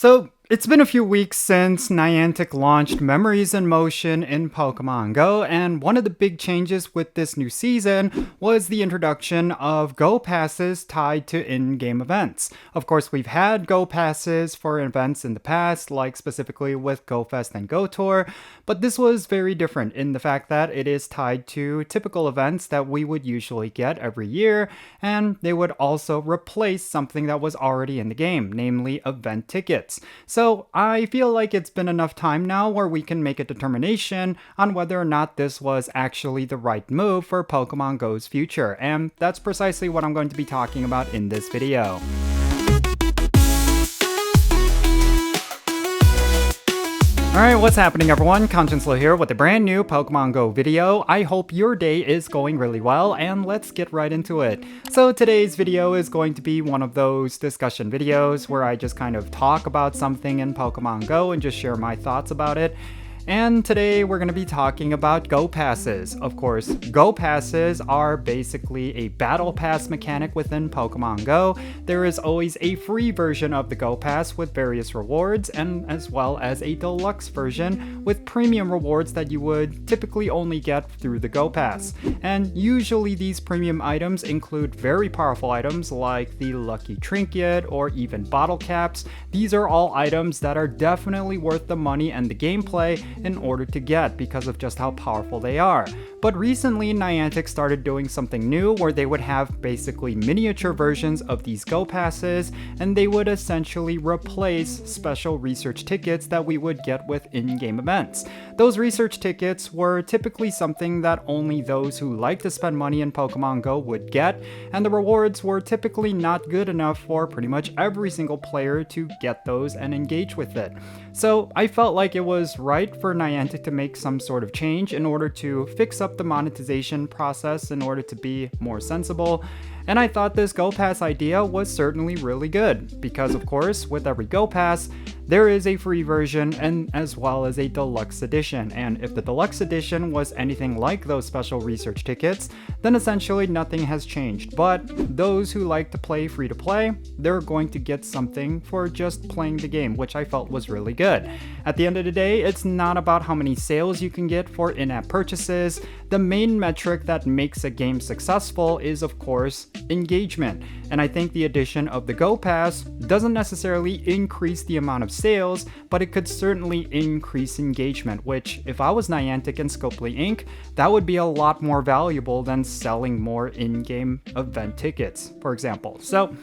So, it's been a few weeks since Niantic launched Memories in Motion in Pokémon GO, and one of the big changes with this new season was the introduction of GO passes tied to in-game events. Of course, we've had GO passes for events in the past, like specifically with GO Fest and GO Tour, but this was very different in the fact that it is tied to typical events that we would usually get every year, and they would also replace something that was already in the game, namely event tickets. So I feel like it's been enough time now where we can make a determination on whether or not this was actually the right move for Pokemon GO's future, and that's precisely what I'm going to be talking about in this video. Alright, what's happening everyone? Jinsula here with a brand new Pokemon GO video. I hope your day is going really well, and let's get right into it. So today's video is going to be one of those discussion videos where I just kind of talk about something in Pokemon GO and just share my thoughts about it. And today we're going to be talking about GO passes. Of course, GO passes are basically a battle pass mechanic within Pokemon GO. There is always a free version of the GO pass with various rewards, and as well as a deluxe version with premium rewards that you would typically only get through the GO pass. And usually these premium items include very powerful items like the Lucky Trinket or even bottle caps. These are all items that are definitely worth the money and the gameplay in order to get because of just how powerful they are. But recently Niantic started doing something new where they would have basically miniature versions of these GO passes, and they would essentially replace special research tickets that we would get with in-game events. Those research tickets were typically something that only those who like to spend money in Pokemon GO would get, and the rewards were typically not good enough for pretty much every single player to get those and engage with it. So I felt like it was right for Niantic to make some sort of change in order to fix up the monetization process in order to be more sensible. And I thought this GO Pass idea was certainly really good, because of course, with every GO Pass, there is a free version and as well as a deluxe edition. And if the deluxe edition was anything like those special research tickets, then essentially nothing has changed. But those who like to play free to play, they're going to get something for just playing the game, which I felt was really good. At the end of the day, it's not about how many sales you can get for in-app purchases. The main metric that makes a game successful is, of course, engagement. And I think the addition of the GO Pass doesn't necessarily increase the amount of sales, but it could certainly increase engagement, which if I was Niantic and Scopely Inc., that would be a lot more valuable than selling more in-game event tickets, for example. So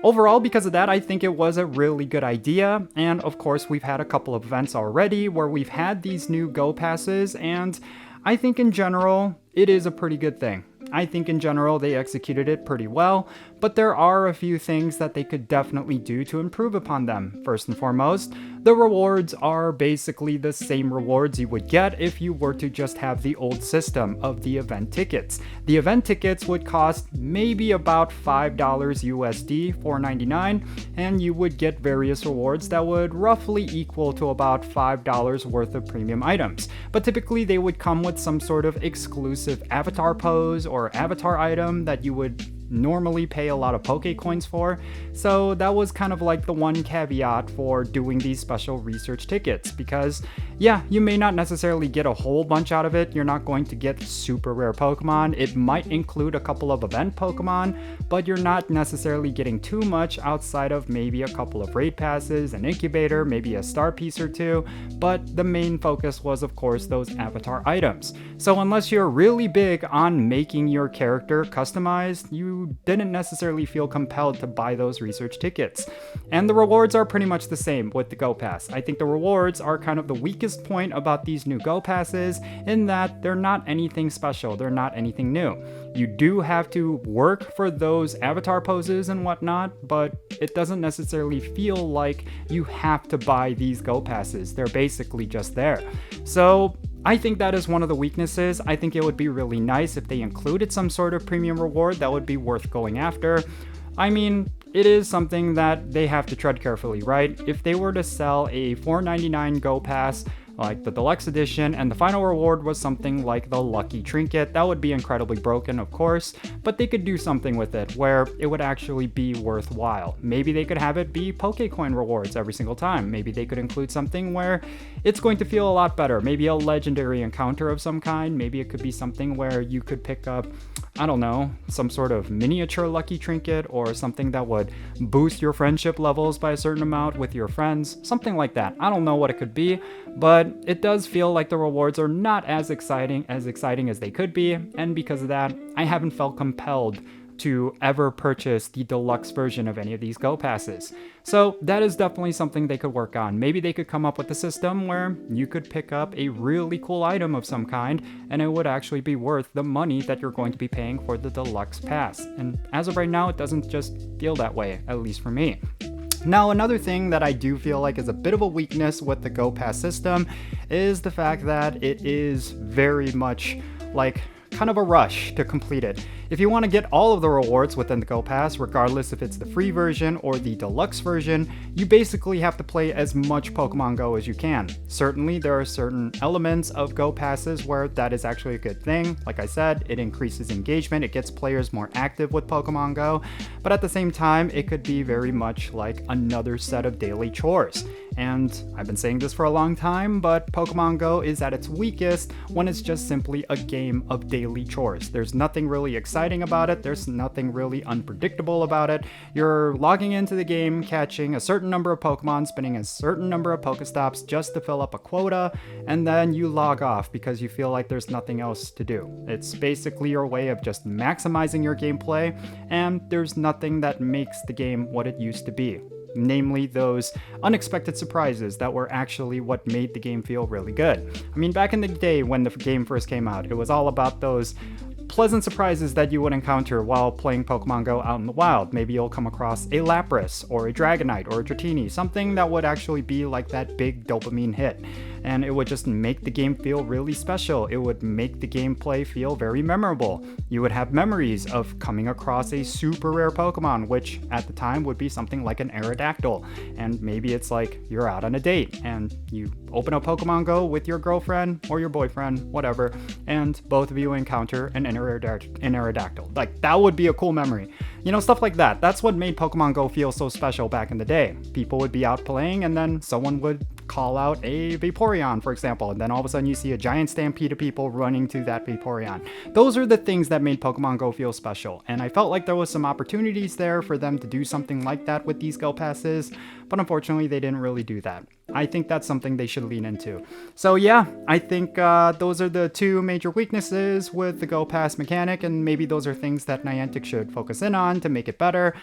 overall, because of that, I think it was a really good idea. And of course, we've had a couple of events already where we've had these new GO passes, and I think in general, it is a pretty good thing. I think in general they executed it pretty well, but there are a few things that they could definitely do to improve upon them. First and foremost, the rewards are basically the same rewards you would get if you were to just have the old system of the event tickets. The event tickets would cost maybe about $5 USD, $4.99, and you would get various rewards that would roughly equal to about $5 worth of premium items. But typically they would come with some sort of exclusive avatar pose or avatar item that you would normally pay a lot of Pokecoins for. So that was kind of like the one caveat for doing these special research tickets, because yeah, you may not necessarily get a whole bunch out of it. You're not going to get super rare Pokemon. It might include a couple of event Pokemon, but you're not necessarily getting too much outside of maybe a couple of raid passes, an incubator, maybe a star piece or two. But the main focus was, of course, those avatar items. So unless you're really big on making your character customized, you didn't necessarily feel compelled to buy those research tickets. And the rewards are pretty much the same with the GO Pass. I think the rewards are kind of the weakest point about these new GO passes, in that they're not anything special, they're not anything new. You do have to work for those avatar poses and whatnot, but it doesn't necessarily feel like you have to buy these GO passes. They're basically just there. So I think that is one of the weaknesses. I think it would be really nice if they included some sort of premium reward that would be worth going after. I mean, it is something that they have to tread carefully, right? If they were to sell a $4.99 GO Pass, like the deluxe edition, and the final reward was something like the lucky trinket. That would be incredibly broken, of course, but they could do something with it where it would actually be worthwhile. Maybe they could have it be Pokecoin rewards every single time. Maybe they could include something where it's going to feel a lot better. Maybe a legendary encounter of some kind. Maybe it could be something where you could pick up, I don't know, some sort of miniature lucky trinket or something that would boost your friendship levels by a certain amount with your friends, something like that. I don't know what it could be, but it does feel like the rewards are not as exciting as they could be, and because of that, I haven't felt compelled to ever purchase the deluxe version of any of these Go passes. So that is definitely something they could work on. Maybe they could come up with a system where you could pick up a really cool item of some kind and it would actually be worth the money that you're going to be paying for the deluxe pass. And as of right now, it doesn't just feel that way, at least for me. Now, another thing that I do feel like is a bit of a weakness with the Go Pass system is the fact that it is very much like kind of a rush to complete it. If you want to get all of the rewards within the Go Pass, regardless if it's the free version or the deluxe version, you basically have to play as much Pokemon Go as you can. Certainly, there are certain elements of Go Passes where that is actually a good thing. Like I said, it increases engagement, it gets players more active with Pokemon Go, but at the same time, it could be very much like another set of daily chores. And I've been saying this for a long time, but Pokemon Go is at its weakest when it's just simply a game of daily chores. There's nothing really exciting about it, there's nothing really unpredictable about it. You're logging into the game, catching a certain number of Pokemon, spending a certain number of Pokestops just to fill up a quota, and then you log off because you feel like there's nothing else to do. It's basically your way of just maximizing your gameplay, and there's nothing that makes the game what it used to be. Namely, those unexpected surprises that were actually what made the game feel really good. I mean, back in the day when the game first came out, it was all about those pleasant surprises that you would encounter while playing Pokemon Go out in the wild. Maybe you'll come across a Lapras or a Dragonite or a Dratini, something that would actually be like that big dopamine hit. And it would just make the game feel really special. It would make the gameplay feel very memorable. You would have memories of coming across a super rare Pokemon, which at the time would be something like an Aerodactyl. And maybe it's like you're out on a date and you open up Pokemon Go with your girlfriend or your boyfriend, whatever, and both of you encounter an Aerodactyl. Like, that would be a cool memory. You know, stuff like that. That's what made Pokemon Go feel so special back in the day. People would be out playing and then someone would call out a Vaporeon, for example, and then all of a sudden you see a giant stampede of people running to that Vaporeon. Those are the things that made Pokemon Go feel special, and I felt like there was some opportunities there for them to do something like that with these Go Passes, but unfortunately they didn't really do that. I think that's something they should lean into. So yeah, I think those are the two major weaknesses with the Go Pass mechanic, and maybe those are things that Niantic should focus in on to make it better.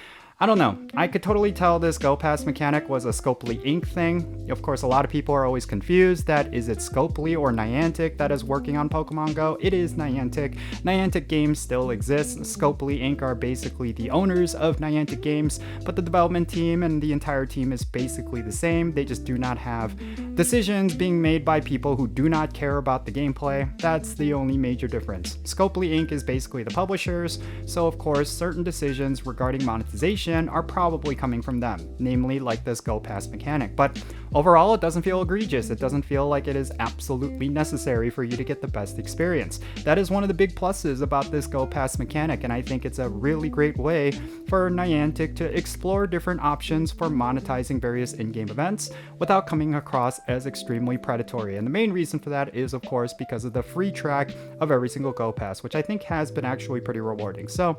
I don't know. I could totally tell this Go Pass mechanic was a Scopely Inc. thing. Of course, a lot of people are always confused that is it Scopely or Niantic that is working on Pokemon Go? It is Niantic. Niantic Games still exists. Scopely Inc. are basically the owners of Niantic Games, but the development team and the entire team is basically the same. They just do not have decisions being made by people who do not care about the gameplay. That's the only major difference. Scopely Inc. is basically the publishers, so of course, certain decisions regarding monetization are probably coming from them, namely like this Go Pass mechanic. But overall, it doesn't feel egregious. It doesn't feel like it is absolutely necessary for you to get the best experience. That is one of the big pluses about this Go Pass mechanic, and I think it's a really great way for Niantic to explore different options for monetizing various in-game events without coming across as extremely predatory. And the main reason for that is, of course, because of the free track of every single Go Pass, which I think has been actually pretty rewarding. So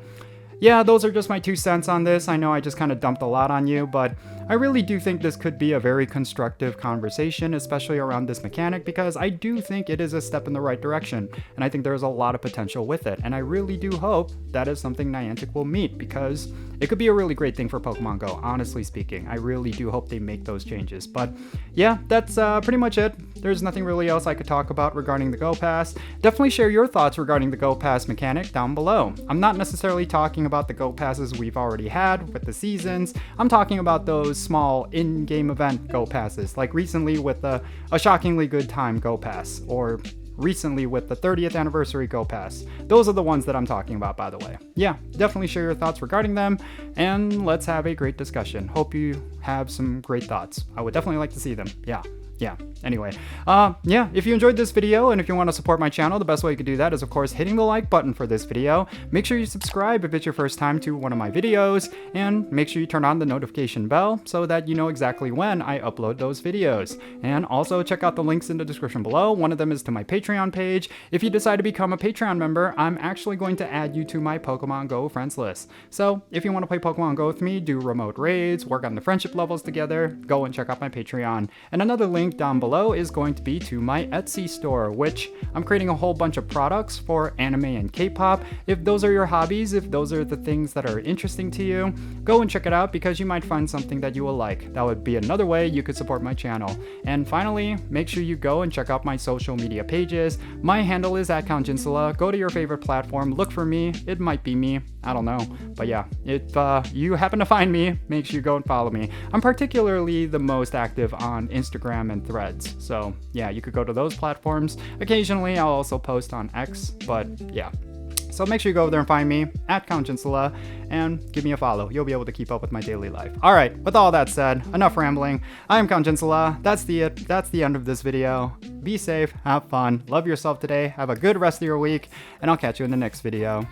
yeah, those are just my 2 cents on this. I know I just kind of dumped a lot on you, but I really do think this could be a very constructive conversation, especially around this mechanic, because I do think it is a step in the right direction, and I think there's a lot of potential with it, and I really do hope that is something Niantic will meet, because it could be a really great thing for Pokemon Go, honestly speaking. I really do hope they make those changes. But yeah, that's pretty much it. There's nothing really else I could talk about regarding the Go Pass. Definitely share your thoughts regarding the Go Pass mechanic down below. I'm not necessarily talking about the Go Passes we've already had with the seasons. I'm talking about those small in-game event Go Passes, like recently with a shockingly good time Go Pass, or recently with the 30th anniversary Go Pass. Those are the ones that I'm talking about, by the way. Yeah, definitely share your thoughts regarding them, and let's have a great discussion. Hope you have some great thoughts. I would definitely like to see them. Yeah. yeah, anyway, yeah, if you enjoyed this video and if you want to support my channel, the best way you could do that is, of course, hitting the like button for this video. Make sure you subscribe if it's your first time to one of my videos, and make sure you turn on the notification bell so that you know exactly when I upload those videos. And also check out the links in the description below. One of them is to my Patreon page. If you decide to become a Patreon member, I'm actually going to add you to my Pokemon Go friends list. So if you want to play Pokemon Go with me, do remote raids, work on the friendship levels together, go and check out my Patreon. And another link down below is going to be to my Etsy store, which I'm creating a whole bunch of products for anime and K-pop. If those are your hobbies, if those are the things that are interesting to you, go and check it out because you might find something that you will like. That would be another way you could support my channel. And finally, make sure you go and check out my social media pages. My handle is @Jinsula. Go to your favorite platform, look for me. It might be me, I don't know. But yeah, if you happen to find me, make sure you go and follow me. I'm particularly the most active on Instagram and Threads. So yeah, you could go to those platforms. Occasionally, I'll also post on X, but yeah. So make sure you go over there and find me @Jinsula and give me a follow. You'll be able to keep up with my daily life. All right, with all that said, enough rambling. I'm Jinsula. That's the end of this video. Be safe, have fun, love yourself today, have a good rest of your week, and I'll catch you in the next video.